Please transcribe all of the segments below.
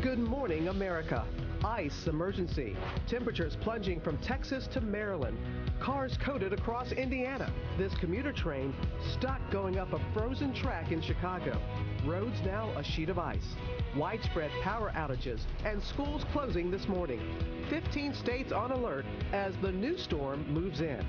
Good morning, America. Ice emergency. Temperatures plunging from Texas to Maryland. Cars coated across Indiana. This commuter train stuck going up a frozen track in Chicago. Roads now a sheet of ice. Widespread power outages and schools closing this morning. 15 states on alert as the new storm moves in.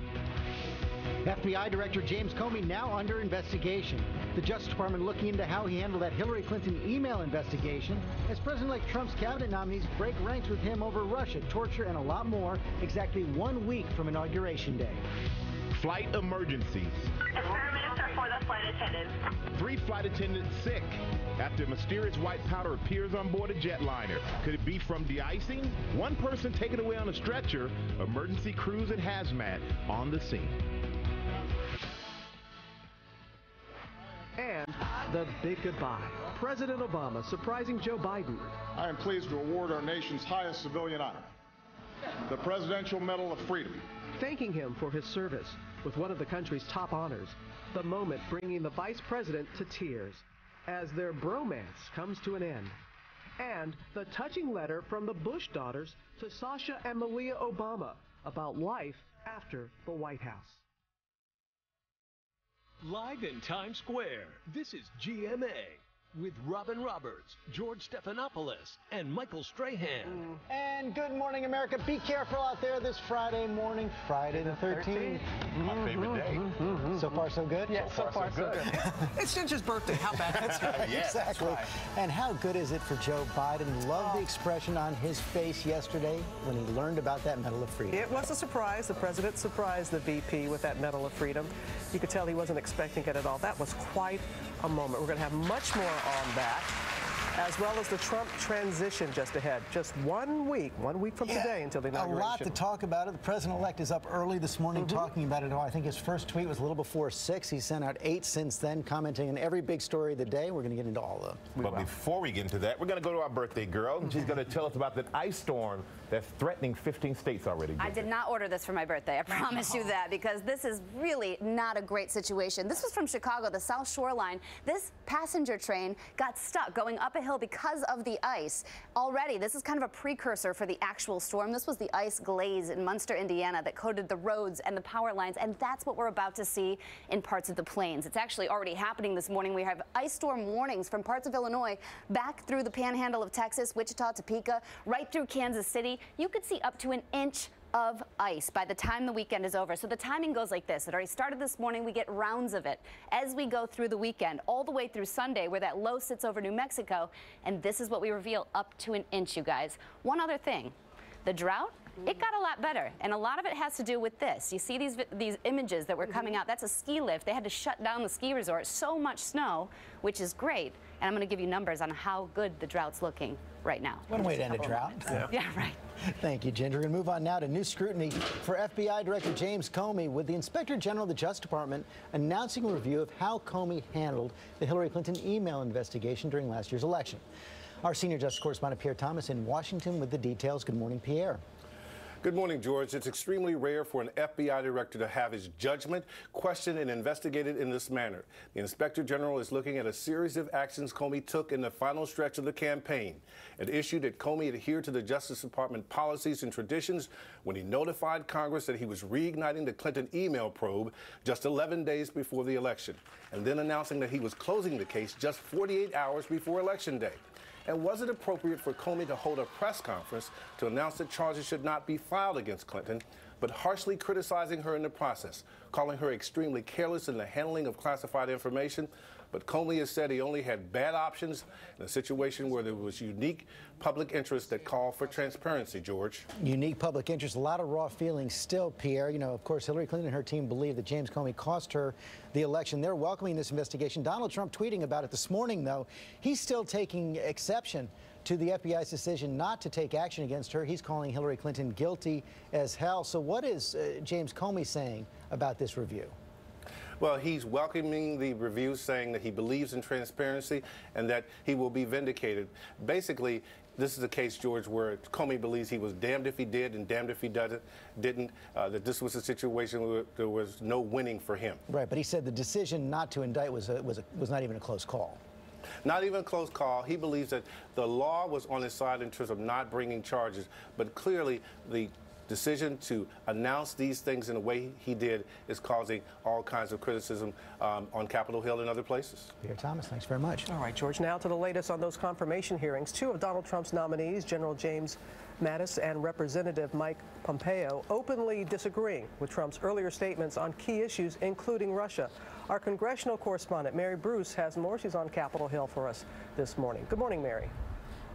FBI Director James Comey now under investigation. The Justice Department looking into how he handled that Hillary Clinton email investigation as President-elect Trump's cabinet nominees break ranks with him over Russia, torture, and a lot more exactly 1 week from Inauguration Day. Flight emergencies. Prime Minister for the flight attendants. 3 flight attendants sick after mysterious white powder appears on board a jetliner. Could it be from de-icing? 1 person taken away on a stretcher. Emergency crews and hazmat on the scene. And the big goodbye. President Obama surprising Joe Biden. I am pleased to award our nation's highest civilian honor, the Presidential Medal of Freedom. Thanking him for his service with one of the country's top honors. The moment bringing the vice president to tears as their bromance comes to an end. And the touching letter from the Bush daughters to Sasha and Malia Obama about life after the White House. Live in Times Square, this is GMA with Robin Roberts, George Stephanopoulos, and Michael Strahan. And good morning, America. Be careful out there this Friday morning, Friday the 13th. My favorite day. So far, so good? Yeah, so far, so good. It's Ginger's birthday. How bad? That's right. Yes, exactly. that's right. And how good is it for Joe Biden? Love the expression on his face yesterday when he learned about that Medal of Freedom. It was a surprise. The president surprised the VP with that Medal of Freedom. You could tell he wasn't expecting it at all. That was quite a moment. We're going to have much more on that, as well as the Trump transition just ahead. Just 1 week from today until the inauguration. A lot to talk about it. The president-elect is up early this morning talking about it all. I think his first tweet was a little before 6. He sent out 8 since then, commenting on every big story of the day. We're going to get into all of them. But before we get into that, we're going to go to our birthday girl. And she's going to tell us about the ice storm that's threatening 15 states already. I did not order this for my birthday. I promise you that, because this is really not a great situation. This was from Chicago, the South Shoreline. This passenger train got stuck going up a hill because of the ice. Already, this is kind of a precursor for the actual storm. This was the ice glaze in Munster, Indiana that coated the roads and the power lines, and that's what we're about to see in parts of the plains. It's actually already happening this morning. We have ice storm warnings from parts of Illinois back through the panhandle of Texas, Wichita, Topeka, right through Kansas City. You could see up to an inch of ice by the time the weekend is over. So the timing goes like this. It already started this morning. We get rounds of it as we go through the weekend, all the way through Sunday, where that low sits over New Mexico. And this is what we reveal, up to an inch, you guys. One other thing, the drought, it got a lot better, and a lot of it has to do with this. You see these images that were coming out. That's a ski lift. They had to shut down the ski resort. So much snow, which is great. And I'm going to give you numbers on how good the drought's looking right now. One way to end a drought. Yeah, right. Thank you, Ginger. We're going to move on now to new scrutiny for FBI Director James Comey, with the Inspector General of the Justice Department announcing a review of how Comey handled the Hillary Clinton email investigation during last year's election. Our senior justice correspondent Pierre Thomas in Washington with the details. Good morning, Pierre. Good morning, George. It's extremely rare for an FBI director to have his judgment questioned and investigated in this manner. The Inspector General is looking at a series of actions Comey took in the final stretch of the campaign. An issue that Comey adhered to the Justice Department policies and traditions when he notified Congress that he was reigniting the Clinton email probe just 11 days before the election, and then announcing that he was closing the case just 48 hours before Election Day. And was it appropriate for Comey to hold a press conference to announce that charges should not be filed against Clinton, but harshly criticizing her in the process, calling her extremely careless in the handling of classified information? But Comey has said he only had bad options in a situation where there was unique public interest that called for transparency, George. Unique public interest, a lot of raw feelings still, Pierre. You know, of course, Hillary Clinton and her team believe that James Comey cost her the election. They're welcoming this investigation. Donald Trump tweeting about it this morning, though. He's still taking exception to the FBI's decision not to take action against her. He's calling Hillary Clinton guilty as hell. So what is James Comey saying about this review? Well, he's welcoming the review, saying that he believes in transparency and that he will be vindicated. Basically, this is a case, George, where Comey believes he was damned if he did and damned if he didn't, that this was a situation where there was no winning for him. Right, but he said the decision not to indict was not even a close call. Not even a close call. He believes that the law was on his side in terms of not bringing charges, but clearly the decision to announce these things in the way he did is causing all kinds of criticism on Capitol Hill and other places. Pierre Thomas, thanks very much. All right, George, now to the latest on those confirmation hearings. Two of Donald Trump's nominees, General James Mattis and Representative Mike Pompeo, openly disagreeing with Trump's earlier statements on key issues, including Russia. Our congressional correspondent, Mary Bruce, has more. She's on Capitol Hill for us this morning. Good morning, Mary.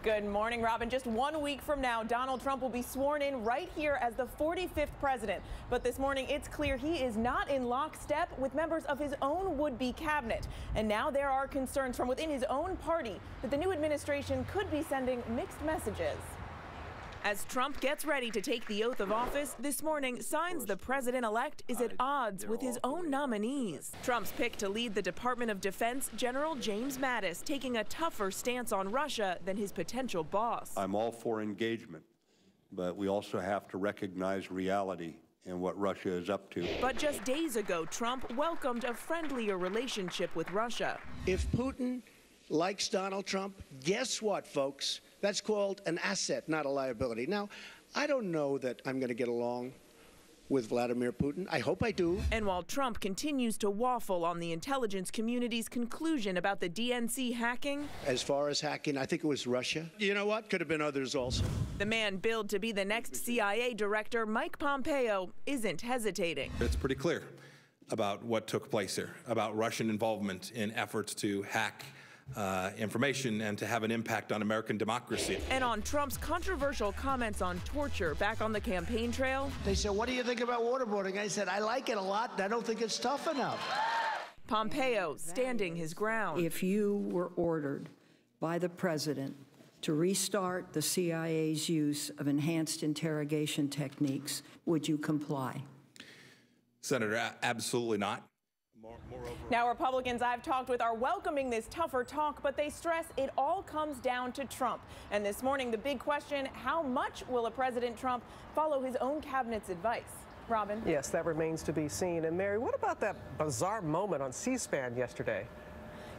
Good morning, Robin. Just 1 week from now, Donald Trump will be sworn in right here as the 45th president. But this morning, it's clear he is not in lockstep with members of his own would-be cabinet. And now there are concerns from within his own party that the new administration could be sending mixed messages. As Trump gets ready to take the oath of office, this morning signs the president-elect is at odds with his own nominees. Trump's pick to lead the Department of Defense, General James Mattis, taking a tougher stance on Russia than his potential boss. I'm all for engagement, but we also have to recognize reality and what Russia is up to. But just days ago, Trump welcomed a friendlier relationship with Russia. If Putin likes Donald Trump, guess what, folks? That's called an asset, not a liability. Now, I don't know that I'm going to get along with Vladimir Putin. I hope I do. And while Trump continues to waffle on the intelligence community's conclusion about the DNC hacking, as far as hacking, I think it was Russia. You know what? Could have been others also. The man billed to be the next CIA director, Mike Pompeo, isn't hesitating. It's pretty clear about what took place here, about Russian involvement in efforts to hack information and to have an impact on American democracy. And on Trump's controversial comments on torture back on the campaign trail. They said, what do you think about waterboarding? I said, I like it a lot, and I don't think it's tough enough. Pompeo standing his ground. If you were ordered by the president to restart the CIA's use of enhanced interrogation techniques, would you comply? Senator, absolutely not. Now, Republicans I've talked with are welcoming this tougher talk, but they stress it all comes down to Trump. And this morning, the big question, how much will a President Trump follow his own cabinet's advice? Robin? Yes, that remains to be seen. And Mary, what about that bizarre moment on C-SPAN yesterday?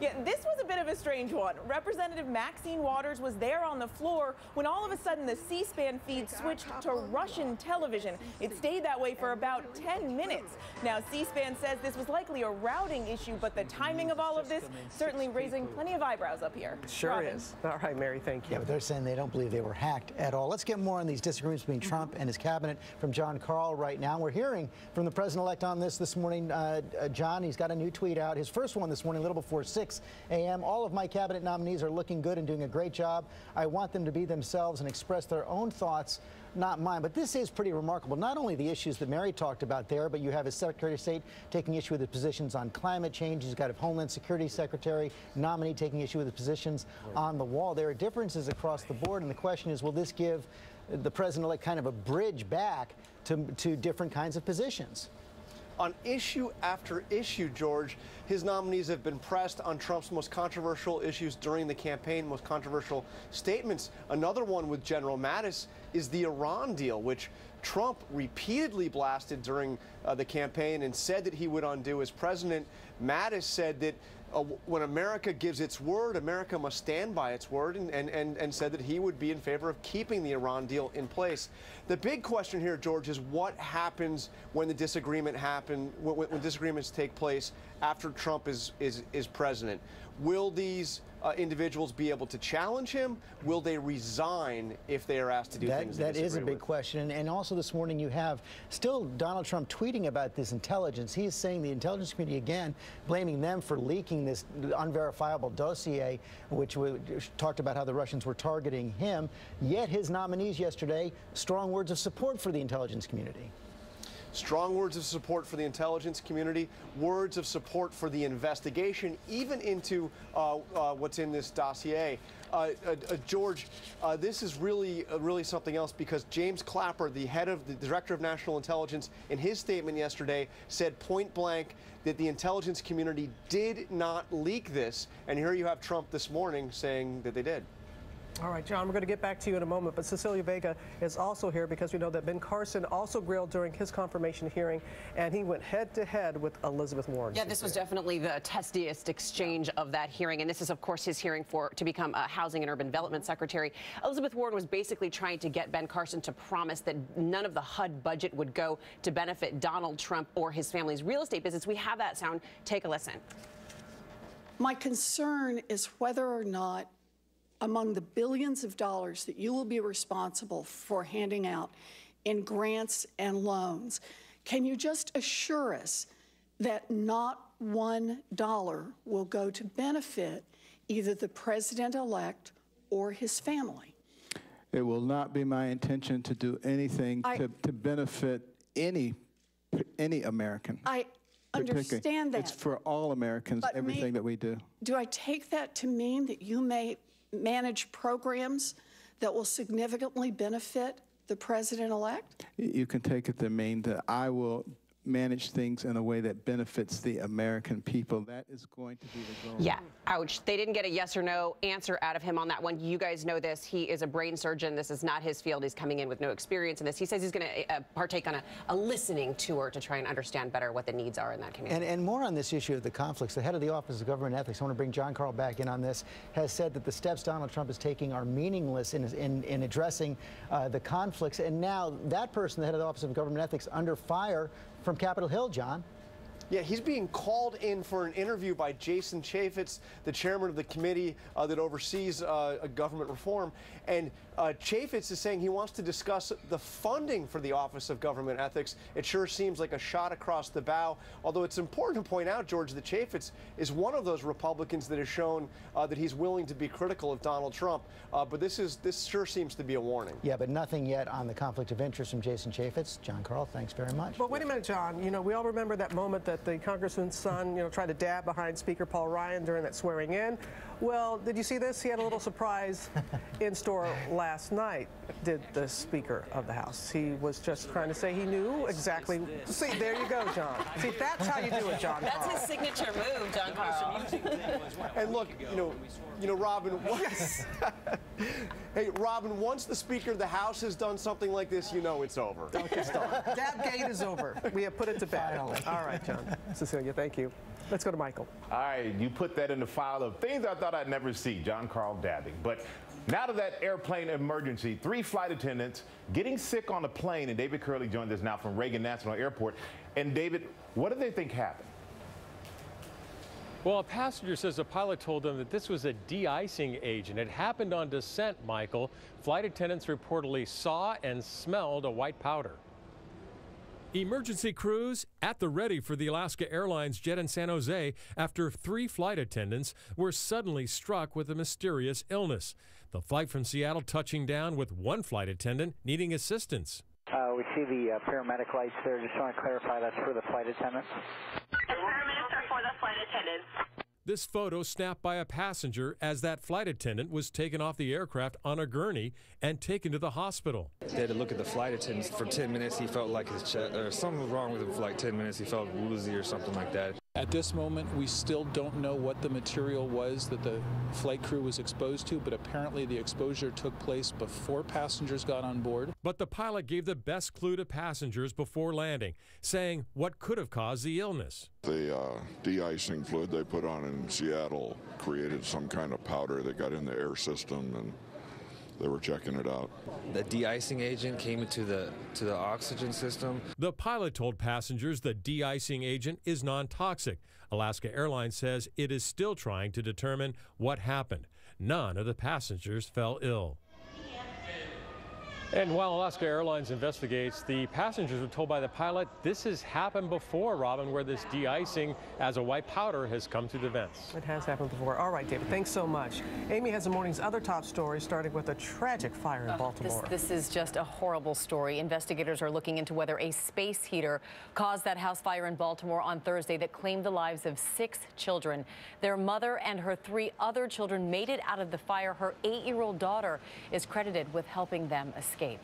Yeah, this was a bit of a strange one. Representative Maxine Waters was there on the floor when all of a sudden the C-SPAN feed switched to Russian television. It stayed that way for about 10 minutes. Now, C-SPAN says this was likely a routing issue, but the timing of all of this certainly raising plenty of eyebrows up here. Sure Robin. is. All right, Mary, thank you. Yeah, but they're saying they don't believe they were hacked at all. Let's get more on these disagreements between Trump and his cabinet from Jon Karl right now. We're hearing from the president-elect on this morning. John, he's got a new tweet out. His first one this morning, a little before 6 a.m. All of my cabinet nominees are looking good and doing a great job. I want them to be themselves and express their own thoughts, not mine. But this is pretty remarkable. Not only the issues that Mary talked about there, but you have his Secretary of State taking issue with his positions on climate change. He's got a Homeland Security Secretary nominee taking issue with his positions on the wall. There are differences across the board, and the question is, will this give the president-elect kind of a bridge back to different kinds of positions? On issue after issue, George, his nominees have been pressed on Trump's most controversial issues during the campaign, most controversial statements. Another one with General Mattis is the Iran deal, which Trump repeatedly blasted during the campaign and said that he would undo as president. Mattis said that when America gives its word, America must stand by its word, and said that he would be in favor of keeping the Iran deal in place. The big question here, George, is what happens when the disagreement when disagreements take place after Trump is president. Will these individuals be able to challenge him? Will they resign if they are asked to do things that is a big question. And also this morning you have still Donald Trump tweeting about this intelligence. He is saying the intelligence community, again, blaming them for leaking this unverifiable dossier, which talked about how the Russians were targeting him. Yet his nominees yesterday, strong words of support for the intelligence community. Strong words of support for the intelligence community, words of support for the investigation, even into what's in this dossier. George, this is really something else, because James Clapper, the director of national intelligence, in his statement yesterday said point blank that the intelligence community did not leak this. And here you have Trump this morning saying that they did. All right, John, we're going to get back to you in a moment, but Cecilia Vega is also here because we know that Ben Carson also grilled during his confirmation hearing, and he went head-to-head with Elizabeth Warren. Yeah, this was definitely the testiest exchange of that hearing, and this is, of course, his hearing to become a Housing and Urban Development Secretary. Elizabeth Warren was basically trying to get Ben Carson to promise that none of the HUD budget would go to benefit Donald Trump or his family's real estate business. We have that sound. Take a listen. My concern is whether or not among the billions of dollars that you will be responsible for handing out in grants and loans, can you just assure us that not $1 will go to benefit either the president-elect or his family? It will not be my intention to do anything to benefit any American. I understand that. It's for all Americans, but everything that we do. Do I take that to mean that you may manage programs that will significantly benefit the president-elect? You can take it to mean that I will manage things in a way that benefits the American people. That is going to be the goal. Yeah, ouch. They didn't get a yes or no answer out of him on that one. You guys know this. He is a brain surgeon. This is not his field. He's coming in with no experience in this. He says he's going to partake on a listening tour to try and understand better what the needs are in that community. And more on this issue of the conflicts. The head of the Office of Government Ethics, I want to bring John Karl back in on this, has said that the steps Donald Trump is taking are meaningless in addressing the conflicts. And now that person, the head of the Office of Government Ethics, under fire from Capitol Hill, John. Yeah, he's being called in for an interview by Jason Chaffetz, the chairman of the committee that oversees government reform. And Chaffetz is saying he wants to discuss the funding for the Office of Government Ethics. It sure seems like a shot across the bow, although it's important to point out, George, that Chaffetz is one of those Republicans that has shown that he's willing to be critical of Donald Trump. But this sure seems to be a warning. Yeah, but nothing yet on the conflict of interest from Jason Chaffetz. John Karl, thanks very much. But wait a minute, John. You know, we all remember that moment that the congressman's son, tried to dab behind Speaker Paul Ryan during that swearing in. Well, did you see this? He had a little surprise in store last night, did the Speaker of the House. He was just trying to say he knew exactly. See, there you go, John. See, that's how you do it, John. That's his signature move, John Karl. And look, Robin, hey, Robin, once the Speaker of the House has done something like this, you know it's over. Okay, Dabgate is over. We have put it to bed. All right, John. Cecilia, thank you. Let's go to Michael. All right, you put that in the file of things I thought I'd never see, John Karl dabbing. But now to that airplane emergency, 3 flight attendants getting sick on a plane, and David Curley joined us now from Reagan National Airport. And David, what do they think happened? Well, a passenger says the pilot told them that this was a de-icing agent. It happened on descent, Michael. Flight attendants reportedly saw and smelled a white powder. Emergency crews at the ready for the Alaska Airlines jet in San Jose after 3 flight attendants were suddenly struck with a mysterious illness. The flight from Seattle touching down with 1 flight attendant needing assistance. We see the paramedic lights there. Just want to clarify that's for the flight attendants. The paramedics are for the flight attendants. This photo snapped by a passenger as that flight attendant was taken off the aircraft on a gurney and taken to the hospital. They had to look at the flight attendants for 10 minutes. He felt like his chest, or something was wrong with him for like 10 minutes. He felt woozy or something like that. At this moment, we still don't know what the material was that the flight crew was exposed to, but apparently the exposure took place before passengers got on board. But the pilot gave the best clue to passengers before landing, saying what could have caused the illness. The de-icing fluid they put on in Seattle created some kind of powder that got in the air system, and they were checking it out. The de-icing agent came into the oxygen system. The pilot told passengers the de-icing agent is non-toxic. Alaska Airlines says it is still trying to determine what happened. None of the passengers fell ill. And while Alaska Airlines investigates, the passengers were told by the pilot this has happened before, Robin, where this de-icing as a white powder has come through the vents. It has happened before. All right, David, thanks so much. Amy has the morning's other top stories, starting with a tragic fire in Baltimore. This is just a horrible story. Investigators are looking into whether a space heater caused that house fire in Baltimore on Thursday that claimed the lives of 6 children. Their mother and her 3 other children made it out of the fire. Her 8-year-old daughter is credited with helping them escape. escape.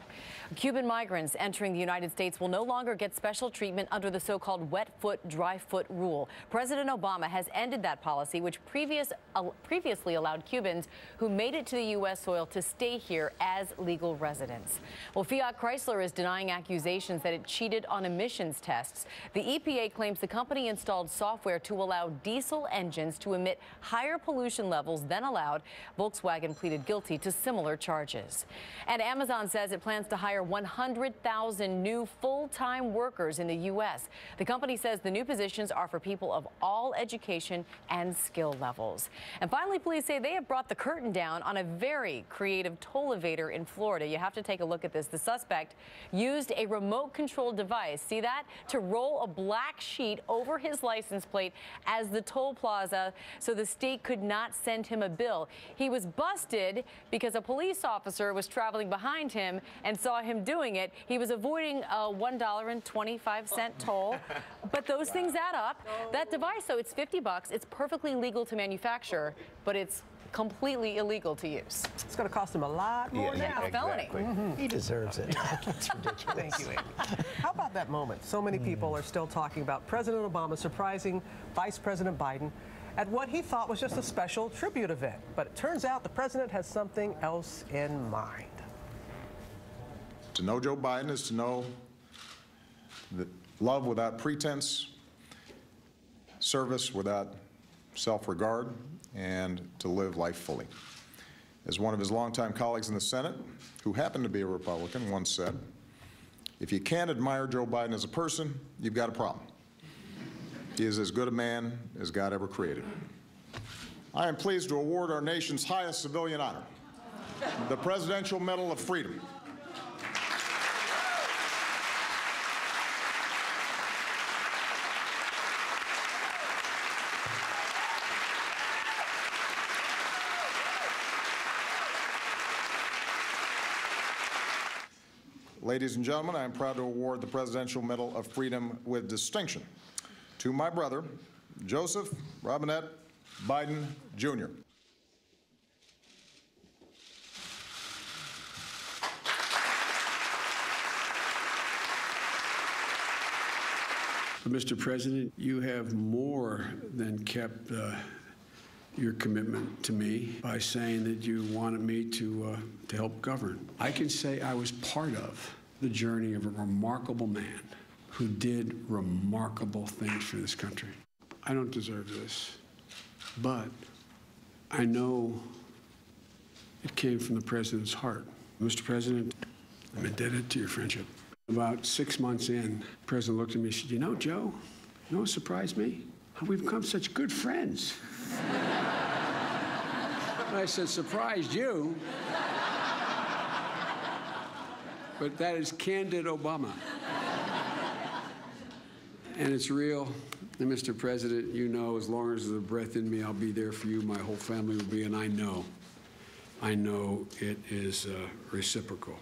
Cuban migrants entering the United States will no longer get special treatment under the so-called wet foot, dry foot rule. President Obama has ended that policy, which previously allowed Cubans who made it to the U.S. soil to stay here as legal residents. Well, Fiat Chrysler is denying accusations that it cheated on emissions tests. The EPA claims the company installed software to allow diesel engines to emit higher pollution levels than allowed. Volkswagen pleaded guilty to similar charges. And Amazon says it plans to hire 100,000 new full-time workers in the U.S. The company says the new positions are for people of all education and skill levels. And finally, police say they have brought the curtain down on a very creative toll evader in Florida. You have to take a look at this. The suspect used a remote-controlled device, see that, to roll a black sheet over his license plate as the toll plaza so the state could not send him a bill. He was busted because a police officer was traveling behind him and saw him doing it. He was avoiding a $1.25 toll, but those things add up. That device, though, it's $50. It's perfectly legal to manufacture, but it's completely illegal to use. It's going to cost him a lot more now. Felony. He deserves it. That's ridiculous. Thank you, Amy. How about that moment? So many people are still talking about President Obama surprising Vice President Biden at what he thought was just a special tribute event. But it turns out the president has something else in mind. To know Joe Biden is to know that love without pretense, service without self-regard, and to live life fully. As one of his longtime colleagues in the Senate, who happened to be a Republican, once said, if you can't admire Joe Biden as a person, you've got a problem. He is as good a man as God ever created. I am pleased to award our nation's highest civilian honor, the Presidential Medal of Freedom. Ladies and gentlemen, I am proud to award the Presidential Medal of Freedom with distinction to my brother, Joseph Robinette Biden, Jr. Mr. President, you have more than kept your commitment to me by saying that you wanted me to help govern. I can say I was part of the journey of a remarkable man who did remarkable things for this country. I don't deserve this, but I know it came from the president's heart. Mr. President, I'm indebted to your friendship. About 6 months in, the president looked at me and said, you know, Joe, you know what surprised me? How we've become such good friends. And I said, surprised you? But that is candid Obama. And it's real. And Mr. President, you know, as long as there's a breath in me, I'll be there for you. My whole family will be, and I know it is reciprocal.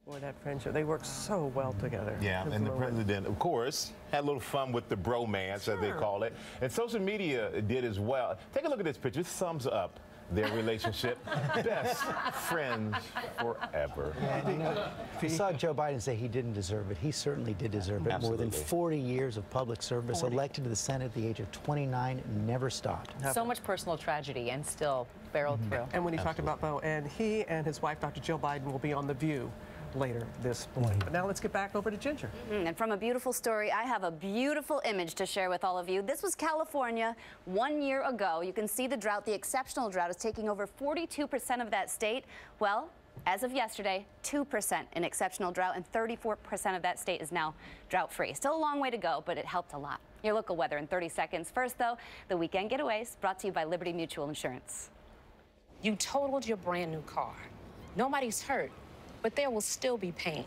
Boy, that friendship, they work so well together. Yeah, and the president, of course, had a little fun with the bromance, as they call it. And social media did as well. Take a look at this picture. This sums up their relationship. Best friends forever. Yeah, I saw Joe Biden say he didn't deserve it. He certainly did deserve it. Absolutely. More than 40 years of public service, elected to the Senate at the age of 29, never stopped. So much personal tragedy and still barreled through. And when he talked about Bo, and he and his wife, Dr. Jill Biden, will be on The View later this morning. But now let's get back over to Ginger. And from a beautiful story, I have a beautiful image to share with all of you. This was California 1 year ago. You can see the drought, the exceptional drought is taking over 42% of that state. Well, as of yesterday, 2% in exceptional drought, and 34% of that state is now drought-free. Still a long way to go, but it helped a lot. Your local weather in 30 seconds. First, though, the weekend getaways brought to you by Liberty Mutual Insurance. You totaled your brand new car. Nobody's hurt, but there will still be pain.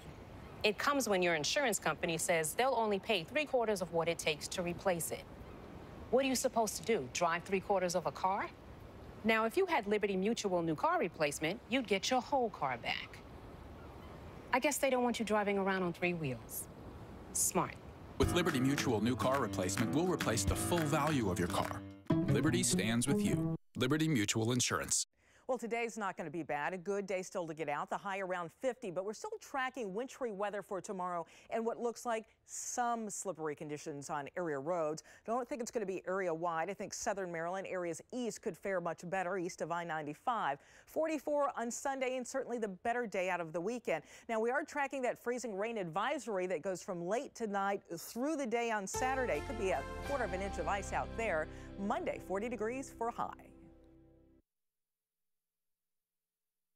It comes when your insurance company says they'll only pay 3/4 of what it takes to replace it. What are you supposed to do, drive 3/4 of a car? Now, if you had Liberty Mutual new car replacement, you'd get your whole car back. I guess they don't want you driving around on 3 wheels. Smart. With Liberty Mutual new car replacement, we'll replace the full value of your car. Liberty stands with you. Liberty Mutual Insurance. Well, today's not going to be bad. A good day still to get out. The high around 50, but we're still tracking wintry weather for tomorrow and what looks like some slippery conditions on area roads. Don't think it's going to be area wide. I think southern Maryland areas east could fare much better east of I-95. 44 on Sunday and certainly the better day out of the weekend. Now we are tracking that freezing rain advisory that goes from late tonight through the day on Saturday. Could be a 1/4 inch of ice out there. Monday, 40 degrees for a high.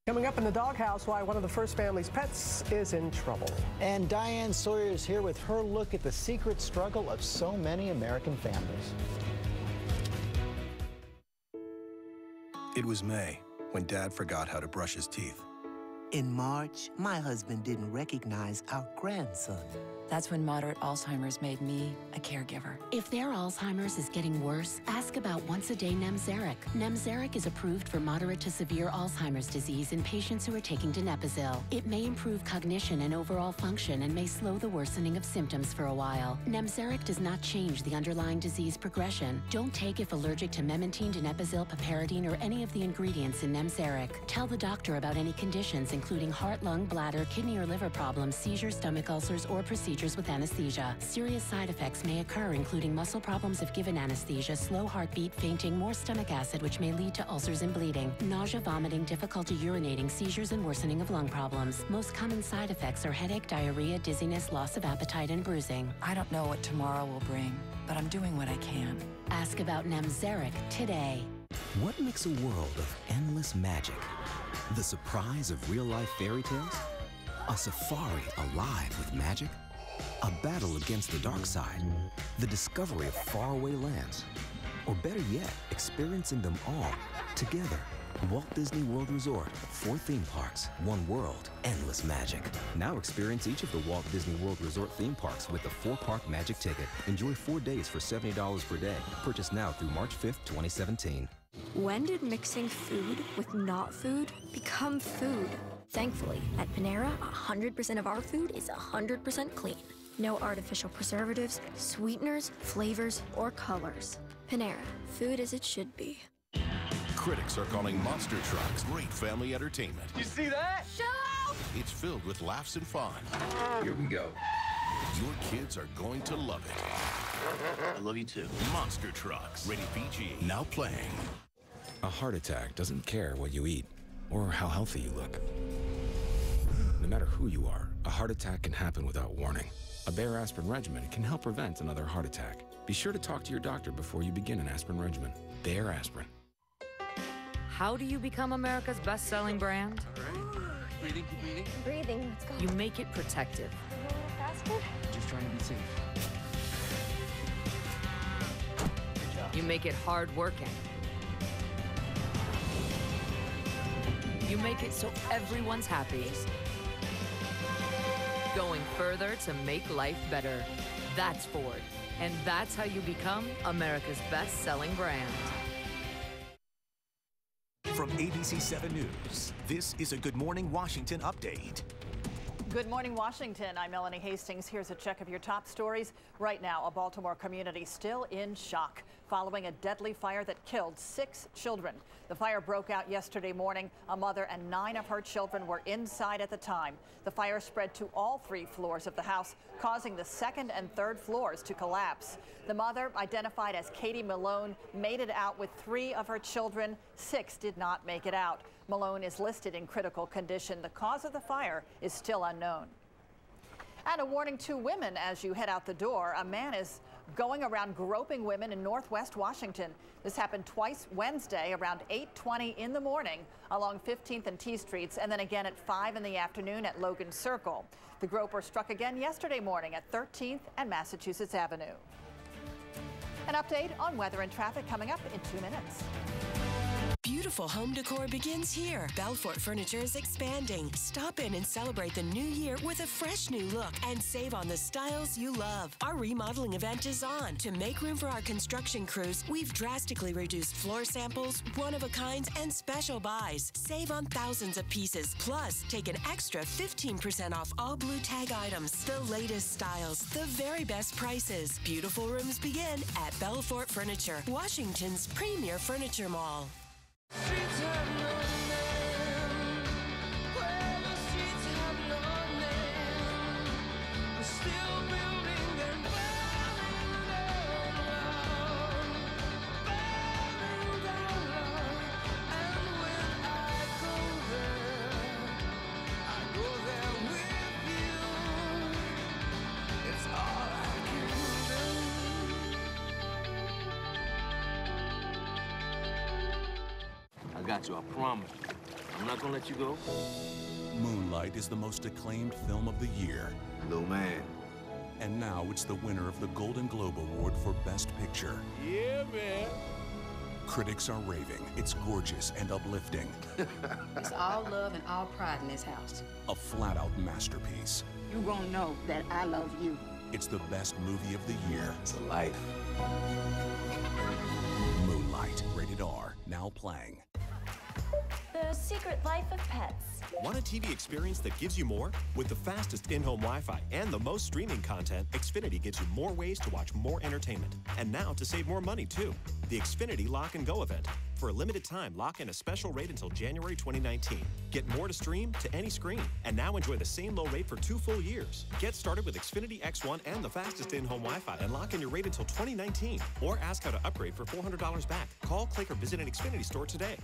Coming up in the doghouse, why one of the first family's pets is in trouble. And Diane Sawyer is here with her look at the secret struggle of so many American families. It was May when Dad forgot how to brush his teeth. In March, my husband didn't recognize our grandson. That's when moderate Alzheimer's made me a caregiver. If their Alzheimer's is getting worse, ask about once-a-day Nemzaric. Nemzaric is approved for moderate to severe Alzheimer's disease in patients who are taking donepezil. It may improve cognition and overall function and may slow the worsening of symptoms for a while. Nemzaric does not change the underlying disease progression. Don't take if allergic to memantine, donepezil, piperidine, or any of the ingredients in Nemzaric. Tell the doctor about any conditions, including heart, lung, bladder, kidney, or liver problems, seizures, stomach ulcers, or procedures with anesthesia. Serious side effects may occur, including muscle problems if given anesthesia, slow heartbeat, fainting, more stomach acid, which may lead to ulcers and bleeding, nausea, vomiting, difficulty urinating, seizures, and worsening of lung problems. Most common side effects are headache, diarrhea, dizziness, loss of appetite, and bruising. I don't know what tomorrow will bring, but I'm doing what I can. Ask about Nemzaric today. What makes a world of endless magic? The surprise of real-life fairy tales? A safari alive with magic? A battle against the dark side? The discovery of faraway lands? Or better yet, experiencing them all together. Walt Disney World Resort. 4 theme parks, 1 world, endless magic. Now experience each of the Walt Disney World Resort theme parks with the 4-park magic ticket. Enjoy 4 days for $70 per day. Purchase now through March 5th, 2017. When did mixing food with not food become food? Thankfully, at Panera, 100% of our food is 100% clean. No artificial preservatives, sweeteners, flavors, or colors. Panera, food as it should be. Critics are calling Monster Trucks great family entertainment. You see that? Show! It's filled with laughs and fun. Here we go. Your kids are going to love it. I love you too. Monster Trucks, rated PG, now playing. A heart attack doesn't care what you eat or how healthy you look. No matter who you are, a heart attack can happen without warning. A Bayer aspirin regimen can help prevent another heart attack. Be sure to talk to your doctor before you begin an aspirin regimen. Bayer aspirin. How do you become America's best-selling brand? Breathing, keep breathing. Breathing, let's go. You make it protective. A little faster? Just trying to be safe. Good job. You make it hard-working. You make it so everyone's happy. Going further to make life better. That's Ford. And that's how you become America's best-selling brand. From ABC 7 News, this is a Good Morning Washington update. Good morning, Washington. I'm Melanie Hastings. Here's a check of your top stories. Right now, a Baltimore community still in shock following a deadly fire that killed 6 children. The fire broke out yesterday morning. A mother and 9 of her children were inside at the time. The fire spread to all 3 floors of the house, causing the 2nd and 3rd floors to collapse. The mother, identified as Katie Malone, made it out with 3 of her children. 6 did not make it out. Malone is listed in critical condition. The cause of the fire is still unknown. And a warning to women as you head out the door. A man is going around groping women in Northwest Washington. This happened twice Wednesday around 8:20 in the morning along 15th and T Streets, and then again at 5 in the afternoon at Logan Circle. The groper struck again yesterday morning at 13th and Massachusetts Avenue. An update on weather and traffic coming up in 2 minutes. Beautiful home decor begins here. Belfort Furniture is expanding. Stop in and celebrate the new year with a fresh new look and save on the styles you love. Our remodeling event is on. To make room for our construction crews, we've drastically reduced floor samples, one-of-a-kinds, and special buys. Save on thousands of pieces. Plus, take an extra 15% off all blue tag items. The latest styles, the very best prices. Beautiful rooms begin at Belfort Furniture, Washington's premier furniture mall. Streets have no got you, I promise. I'm not gonna let you go. Moonlight is the most acclaimed film of the year. Little man. And now it's the winner of the Golden Globe Award for Best Picture. Yeah, man. Critics are raving. It's gorgeous and uplifting. It's all love and all pride in this house. A flat-out masterpiece. You gonna know that I love you. It's the best movie of the year. It's a life. Moonlight, rated R, now playing. The Secret Life of Pets. Want a TV experience that gives you more? With the fastest in-home Wi-Fi and the most streaming content, Xfinity gives you more ways to watch more entertainment. And now to save more money, too. The Xfinity Lock and Go event. For a limited time, lock in a special rate until January 2019. Get more to stream to any screen. And now enjoy the same low rate for 2 full years. Get started with Xfinity X1 and the fastest in-home Wi-Fi and lock in your rate until 2019. Or ask how to upgrade for $400 back. Call, click, or visit an Xfinity store today.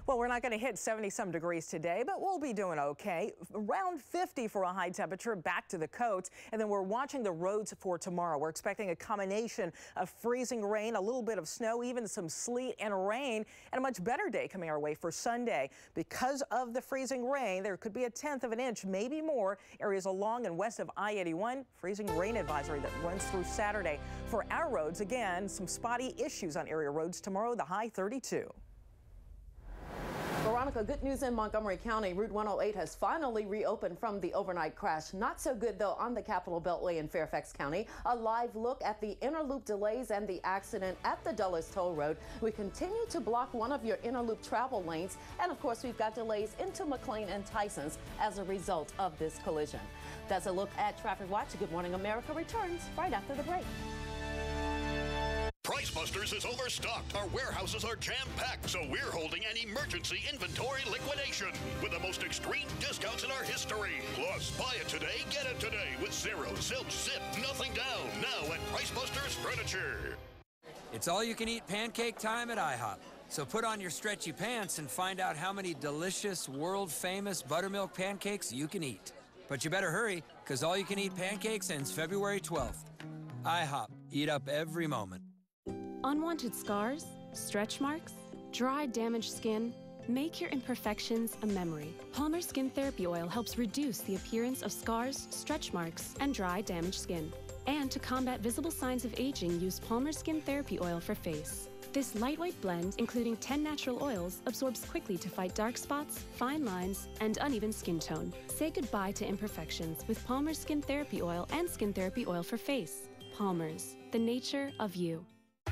Well, we're not going to hit 70-some degrees today, but we'll be doing okay. Around 50 for a high temperature, back to the coast. And then we're watching the roads for tomorrow. We're expecting a combination of freezing rain, a little bit of snow, even some sleet and rain, and a much better day coming our way for Sunday. Because of the freezing rain, there could be 1/10 of an inch, maybe more, areas along and west of I-81. Freezing rain advisory that runs through Saturday. For our roads, again, some spotty issues on area roads tomorrow, the high 32. Veronica, good news in Montgomery County. Route 108 has finally reopened from the overnight crash. Not so good, though, on the Capitol Beltway in Fairfax County. A live look at the inner loop delays and the accident at the Dulles Toll Road. We continue to block one of your inner loop travel lanes. And, of course, we've got delays into McLean and Tysons as a result of this collision. That's a look at Traffic Watch. Good Morning America returns right after the break. Price Busters is overstocked. Our warehouses are jam-packed, so we're holding an emergency inventory liquidation with the most extreme discounts in our history. Plus, buy it today, get it today with zero, zilch, zip, nothing down. Now at Price Busters Furniture. It's all-you-can-eat pancake time at IHOP. So put on your stretchy pants and find out how many delicious, world-famous buttermilk pancakes you can eat. But you better hurry, because all-you-can-eat pancakes ends February 12th. IHOP. Eat up every moment. Unwanted scars, stretch marks, dry, damaged skin. Make your imperfections a memory. Palmer Skin Therapy Oil helps reduce the appearance of scars, stretch marks, and dry, damaged skin. And to combat visible signs of aging, use Palmer Skin Therapy Oil for face. This lightweight blend, including 10 natural oils, absorbs quickly to fight dark spots, fine lines, and uneven skin tone. Say goodbye to imperfections with Palmer Skin Therapy Oil and Skin Therapy Oil for face. Palmer's, the nature of you.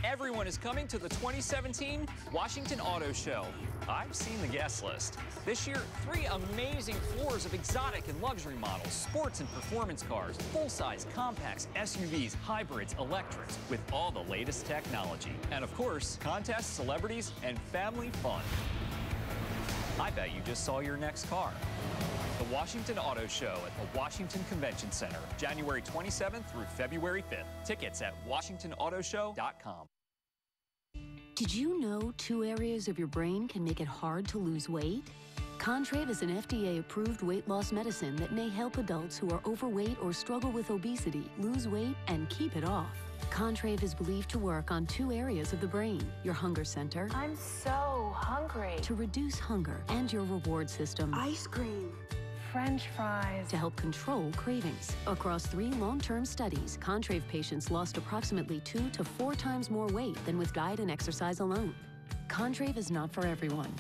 Everyone is coming to the 2017 Washington Auto Show. I've seen the guest list. This year, 3 amazing floors of exotic and luxury models, sports and performance cars, full-size compacts, SUVs, hybrids, electrics, with all the latest technology. And of course, contests, celebrities, and family fun. I bet you just saw your next car. The Washington Auto Show at the Washington Convention Center, January 27th through February 5th. Tickets at WashingtonAutoShow.com. Did you know 2 areas of your brain can make it hard to lose weight? Contrave is an FDA-approved weight loss medicine that may help adults who are overweight or struggle with obesity lose weight and keep it off. Contrave is believed to work on 2 areas of the brain, your hunger center. I'm so hungry. To reduce hunger and your reward system. Ice cream. French fries. To help control cravings. Across 3 long-term studies, Contrave patients lost approximately 2 to 4 times more weight than with diet and exercise alone. Contrave is not for everyone.